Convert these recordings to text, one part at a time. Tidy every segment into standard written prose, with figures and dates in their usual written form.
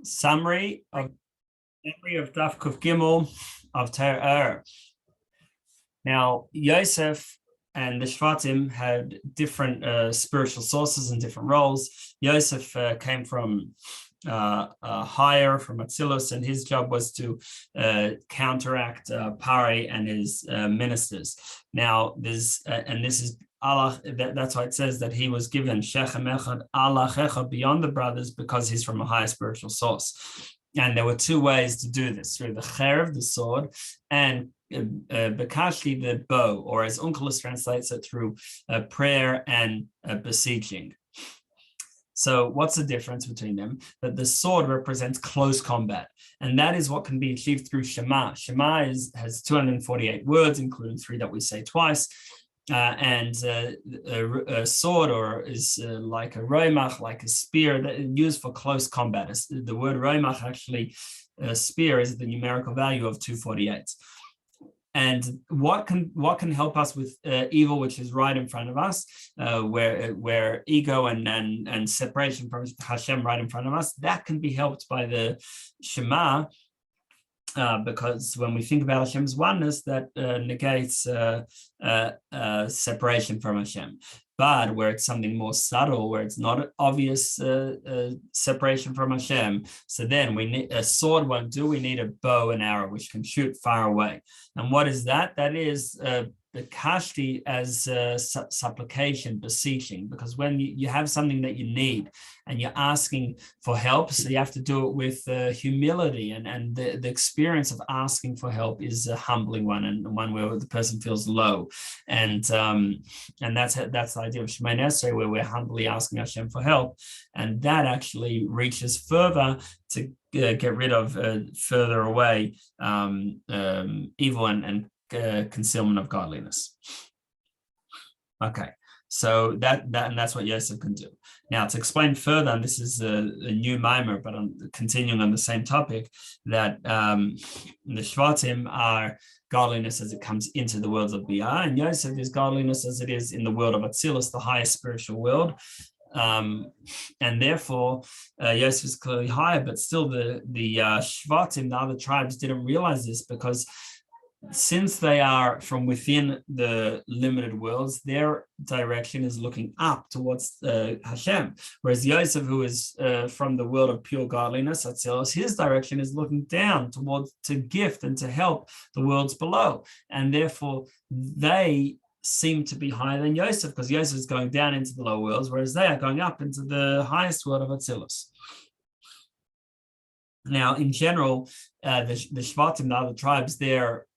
summary of Daf Kuf Gimel of Torah Ohr. Now, Yosef and the Shvatim had different spiritual sources and different roles. Yosef came from higher, from Atzilus, and his job was to counteract Pari and his ministers. Now, this is Allah. That's why it says that he was given Shechem Echad Allah Echad beyond the brothers, because he's from a higher spiritual source. And there were two ways to do this: through the cherev, the sword, and Bekashli, the bow, or as Onkelos translates it, through prayer and beseeching. So what's the difference between them? That the sword represents close combat, and that is what can be achieved through Shema. Shema has 248 words, including 3 that we say twice. And a sword is like a roimach, like a spear that is used for close combat. The word roimach, actually, spear, is the numerical value of 248. And what can help us with evil, which is right in front of us, where ego and separation from Hashem right in front of us, that can be helped by the Shema. Because when we think about Hashem's oneness, that negates separation from Hashem. But where it's something more subtle, where it's not an obvious separation from Hashem, so then we need a sword won't do. We need a bow and arrow, which can shoot far away. And what is that? That is the kashti as supplication, beseeching, because when you have something that you need and you're asking for help, so you have to do it with humility, and the experience of asking for help is a humbling one, and one where the person feels low, and that's the idea of Shemoneh Esrei, where we're humbly asking Hashem for help, and that actually reaches further to get rid of further away evil and concealment of godliness. Okay, so that's what Yosef can do. Now, to explain further, and this is a new mimer, but I'm continuing on the same topic, that the Shvatim are godliness as it comes into the worlds of Biyah, and Yosef is godliness as it is in the world of Atzilus, the highest spiritual world. And therefore, Yosef is clearly higher, but still the Shvatim, the other tribes, didn't realize this, because since they are from within the limited worlds, their direction is looking up towards Hashem. Whereas Yosef, who is from the world of pure godliness, Atzilus, his direction is looking down to gift and to help the worlds below. And therefore, they seem to be higher than Yosef, because Yosef is going down into the lower worlds, whereas they are going up into the highest world of Atzilus. Now, in general, the Shvatim, the other tribes, they're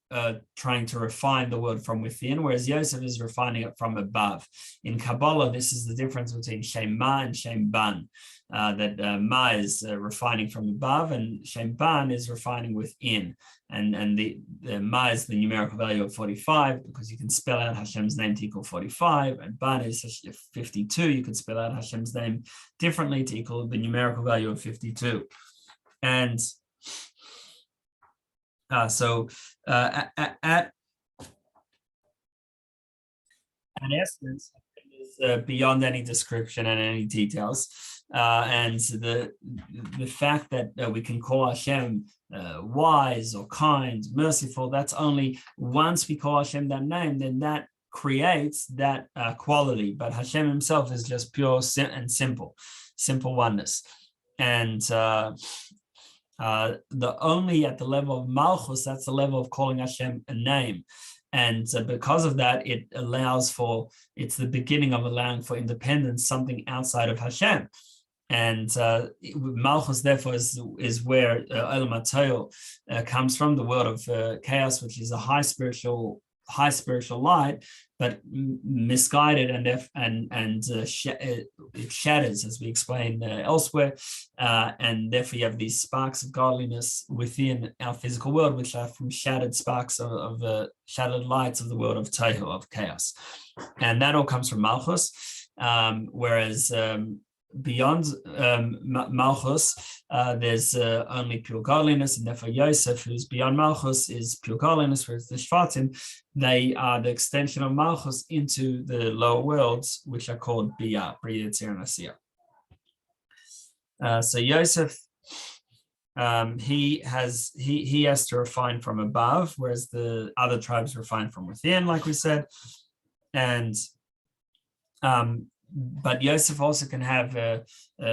trying to refine the word from within, whereas Yosef is refining it from above. In Kabbalah, this is the difference between Shem Ma and Shem Ban, that Ma is refining from above, and Shem Ban is refining within. And the Ma is the numerical value of 45, because you can spell out Hashem's name to equal 45, and Ban is 52. You can spell out Hashem's name differently to equal the numerical value of 52. And so at essence, it is beyond any description and any details. And the fact that we can call Hashem wise or kind, merciful, that's only once we call Hashem that name, then that creates that quality. But Hashem himself is just pure and simple oneness. And the only at the level of Malchus, that's the level of calling Hashem a name. And because of that, it's the beginning of allowing for independence, something outside of Hashem. And Malchus, therefore, is where Olam HaToil comes from, the world of chaos, which is a high spiritual light, but misguided, and it shatters, as we explained elsewhere, and therefore you have these sparks of godliness within our physical world, which are from shattered sparks of shattered lights of the world of Tohu, of chaos, and that all comes from Malchus, whereas beyond Malchus, there's only pure godliness, and therefore Yosef, who's beyond Malchus, is pure godliness, whereas the Shvatim, they are the extension of Malchus into the lower worlds, which are called Biyah, Bria, Tzir, and Asiyah. So Yosef he has to refine from above, whereas the other tribes refine from within, like we said. And but Yosef also can have a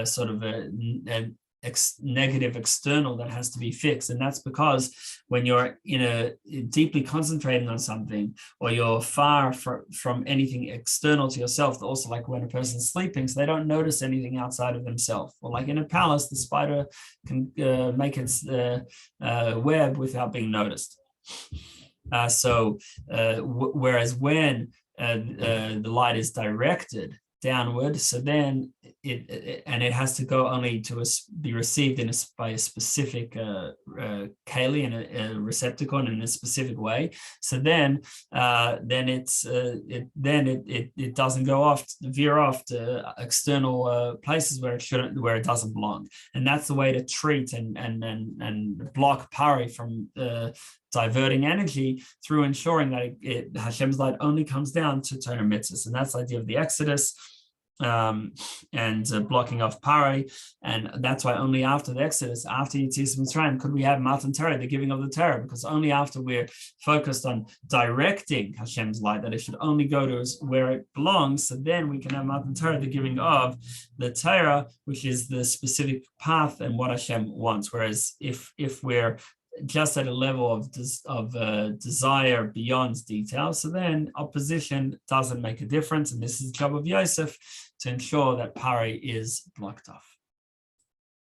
sort of a negative external that has to be fixed, and that's because when you're deeply concentrating on something, or you're far from anything external to yourself, also like when a person's sleeping, so they don't notice anything outside of themselves. Or like in a palace, the spider can make its web without being noticed. Whereas when the light is directed downward, so then it has to go only to be received by a specific keli and a receptacle in a specific way. So then it doesn't veer off to external places where it doesn't belong. And that's the way to treat and block pari from diverting energy, through ensuring that Hashem's light only comes down to Torah mitzvahs. And that's the idea of the Exodus, and blocking off pari. And that's why only after the Exodus, after Yetzias Mitzrayim, could we have Matan Torah, the giving of the Torah, because only after we're focused on directing Hashem's light, that it should only go to where it belongs, so then we can have Matan Torah, the giving of the Torah, which is the specific path and what Hashem wants. Whereas if we're just at a level of desire beyond detail, so then opposition doesn't make a difference. And this is the job of Yosef, to ensure that pari is blocked off.